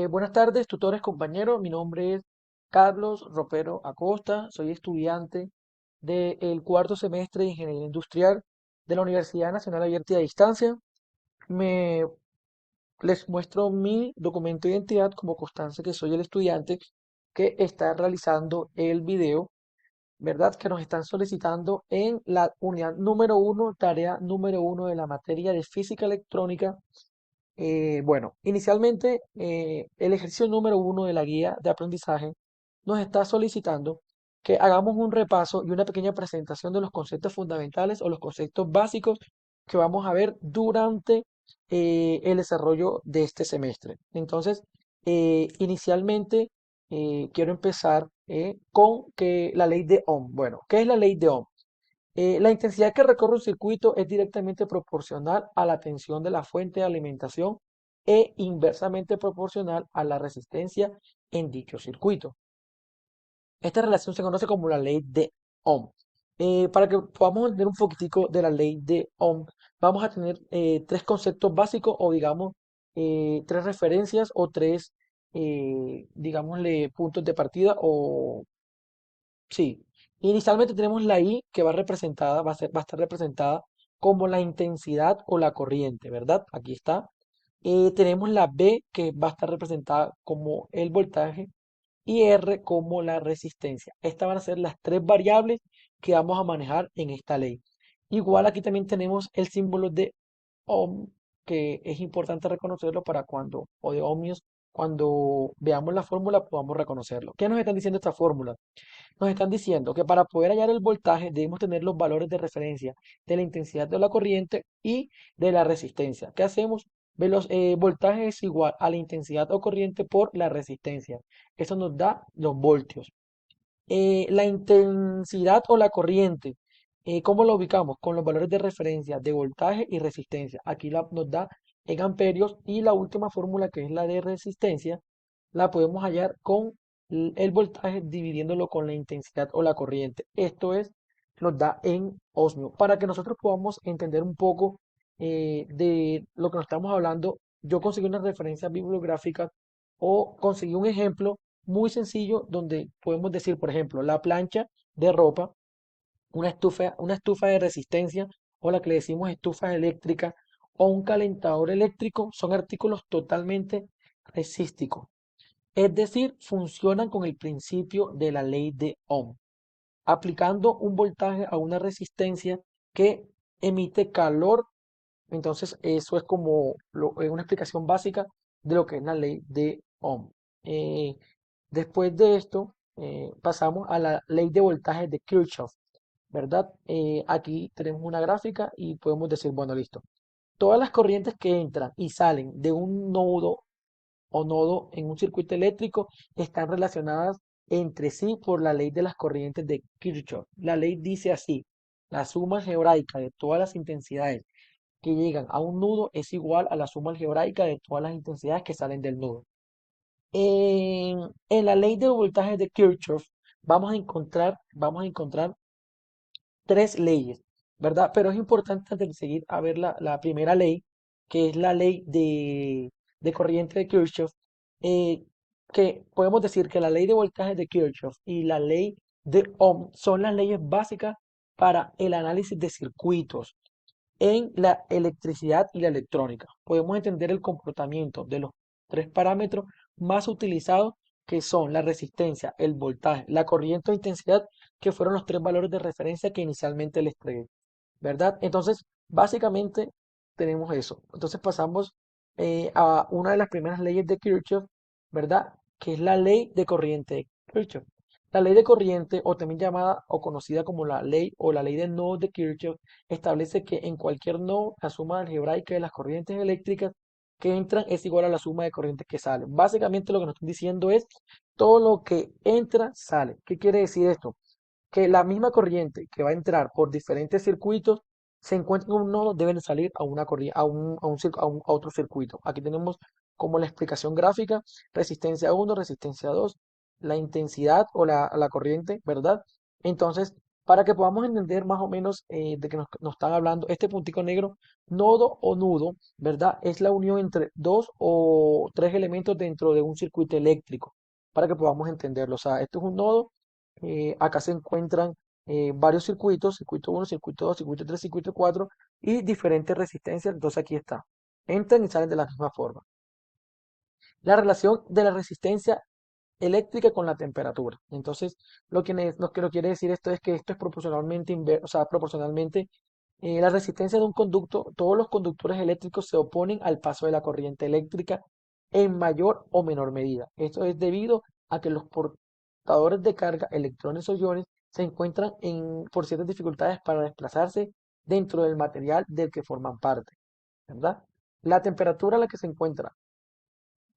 Buenas tardes, tutores, compañeros. Mi nombre es Carlos Ropero Acosta. Soy estudiante del cuarto semestre de Ingeniería Industrial de la Universidad Nacional Abierta y a Distancia. Me Les muestro mi documento de identidad como constancia que soy el estudiante que está realizando el video, ¿verdad? Que nos están solicitando en la unidad número uno, tarea número uno de la materia de física electrónica. Bueno, inicialmente el ejercicio número uno de la guía de aprendizaje nos está solicitando que hagamos un repaso y una pequeña presentación de los conceptos fundamentales o los conceptos básicos que vamos a ver durante el desarrollo de este semestre. Entonces, inicialmente quiero empezar con que la ley de Ohm. Bueno, ¿qué es la ley de Ohm? La intensidad que recorre un circuito es directamente proporcional a la tensión de la fuente de alimentación e inversamente proporcional a la resistencia en dicho circuito. Esta relación se conoce como la ley de Ohm. Para que podamos entender un poquitico de la ley de Ohm, vamos a tener tres conceptos básicos o digamos tres referencias o tres, digámosle, puntos de partida o sí, inicialmente tenemos la I que va a estar representada como la intensidad o la corriente, ¿verdad? Aquí está. Tenemos la B que va a estar representada como el voltaje y R como la resistencia. Estas van a ser las tres variables que vamos a manejar en esta ley. Igual aquí también tenemos el símbolo de ohm, que es importante reconocerlo para cuando, o de ohmios, cuando veamos la fórmula podamos reconocerlo. ¿Qué nos están diciendo esta fórmula? Nos están diciendo que para poder hallar el voltaje debemos tener los valores de referencia de la intensidad de la corriente y de la resistencia. ¿Qué hacemos? Voltaje es igual a la intensidad o corriente por la resistencia. Eso nos da los voltios. La intensidad o la corriente, ¿cómo la ubicamos? Con los valores de referencia de voltaje y resistencia. Aquí nos da en amperios y la última fórmula que es la de resistencia la podemos hallar con el voltaje dividiéndolo con la intensidad o la corriente. Esto es, nos da en osmio. Para que nosotros podamos entender un poco de lo que nos estamos hablando, yo conseguí una referencia bibliográfica o conseguí un ejemplo muy sencillo donde podemos decir, por ejemplo, la plancha de ropa, una estufa de resistencia o la que le decimos estufa eléctrica o un calentador eléctrico son artículos totalmente resísticos. Es decir, funcionan con el principio de la ley de Ohm, aplicando un voltaje a una resistencia que emite calor. Entonces, eso es como una explicación básica de lo que es la ley de Ohm. Eh, Después de esto, pasamos a la ley de voltaje de Kirchhoff, ¿verdad? Aquí tenemos una gráfica y podemos decir, bueno, listo. Todas las corrientes que entran y salen de un nodo o nodo en un circuito eléctrico están relacionadas entre sí por la ley de las corrientes de Kirchhoff. La ley dice así, la suma algebraica de todas las intensidades que llegan a un nudo es igual a la suma algebraica de todas las intensidades que salen del nudo. En la ley del voltaje de Kirchhoff vamos a encontrar tres leyes, ¿verdad? Pero es importante antes de seguir a ver la primera ley, que es la ley de corriente de Kirchhoff, eh, que podemos decir que la ley de voltaje de Kirchhoff y la ley de Ohm son las leyes básicas para el análisis de circuitos en la electricidad y la electrónica. Podemos entender el comportamiento de los tres parámetros más utilizados, que son la resistencia, el voltaje, la corriente o intensidad, que fueron los tres valores de referencia que inicialmente les tragué, ¿verdad? Entonces, básicamente tenemos eso. Entonces pasamos a una de las primeras leyes de Kirchhoff, ¿verdad? Que es la ley de corriente de Kirchhoff. La ley de corriente, o también llamada o conocida como la ley o la ley de nodos de Kirchhoff, establece que en cualquier nodo la suma algebraica de las corrientes eléctricas que entran es igual a la suma de corrientes que salen. Básicamente lo que nos están diciendo es todo lo que entra sale. ¿Qué quiere decir esto? Que la misma corriente que va a entrar por diferentes circuitos se encuentra en un nodo, deben salir a una corriente, a otro circuito. Aquí tenemos como la explicación gráfica, resistencia 1, resistencia 2, la intensidad o la corriente, ¿verdad? Entonces, Para que podamos entender más o menos de que nos están hablando, este puntico negro, nodo o nudo, ¿verdad? Es la unión entre dos o tres elementos dentro de un circuito eléctrico, para que podamos entenderlo. O sea, esto es un nodo, acá se encuentran varios circuitos, circuito uno, circuito 2, circuito 3, circuito 4 y diferentes resistencias. Entonces aquí está. Entran y salen de la misma forma. La relación de la resistencia eléctrica con la temperatura. Entonces, lo que quiere decir esto es que esto es proporcionalmente, o sea, proporcionalmente la resistencia de un conducto, todos los conductores eléctricos se oponen al paso de la corriente eléctrica en mayor o menor medida. Esto es debido a que los portadores de carga, electrones o iones, se encuentran por ciertas dificultades para desplazarse dentro del material del que forman parte, ¿verdad? La temperatura a la que se encuentra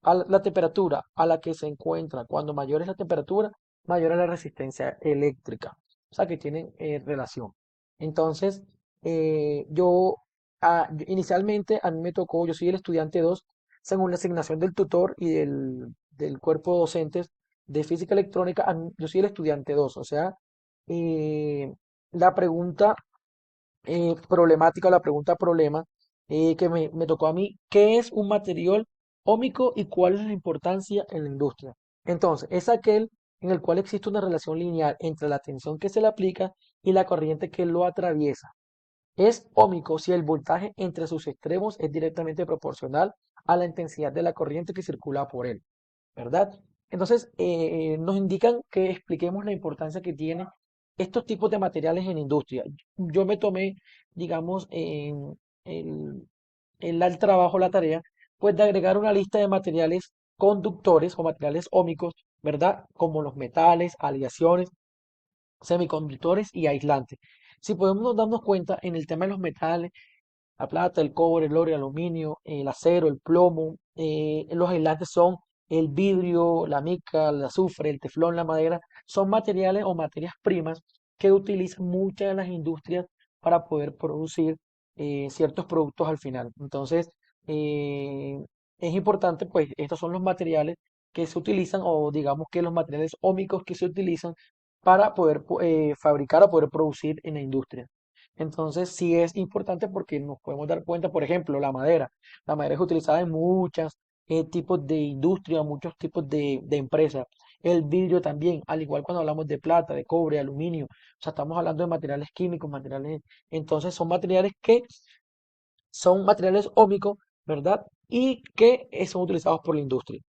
la temperatura a la que se encuentra, cuando mayor es la temperatura, mayor es la resistencia eléctrica. O sea que tienen relación. Entonces, inicialmente a mí me tocó, yo soy el estudiante 2 según la asignación del tutor y del cuerpo de docentes de física electrónica, yo soy el estudiante 2. O sea, eh, la pregunta problemática o la pregunta problema que me tocó a mí, ¿qué es un material ómico y cuál es la importancia en la industria? Entonces, es aquel en el cual existe una relación lineal entre la tensión que se le aplica y la corriente que lo atraviesa. Es ómico si el voltaje entre sus extremos es directamente proporcional a la intensidad de la corriente que circula por él, ¿verdad? Entonces, nos indican que expliquemos la importancia que tiene estos tipos de materiales en industria. Yo me tomé, digamos, el, el trabajo, la tarea, pues de agregar una lista de materiales conductores o materiales ómicos, ¿verdad? Como los metales, aleaciones, semiconductores y aislantes. Si podemos darnos cuenta en el tema de los metales, la plata, el cobre, el oro, el aluminio, el acero, el plomo. Los aislantes son el vidrio, la mica, el azufre, el teflón, la madera. Son materiales o materias primas que utilizan muchas de las industrias para poder producir ciertos productos al final. Entonces, eh, es importante, pues, estos son los materiales que se utilizan o digamos que los materiales ómicos que se utilizan para poder fabricar o poder producir en la industria. Entonces, sí es importante porque nos podemos dar cuenta, por ejemplo, la madera. La madera es utilizada en muchos tipos de industria, muchos tipos de empresas. El vidrio también, al igual cuando hablamos de plata, de cobre, aluminio. O sea, estamos hablando de materiales químicos, materiales. Entonces, son materiales que son materiales ómicos, ¿verdad? Y que son utilizados por la industria.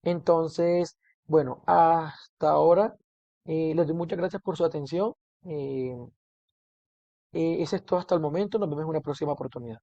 Entonces, bueno, hasta ahora les doy muchas gracias por su atención. Eso es todo hasta el momento. Nos vemos en una próxima oportunidad.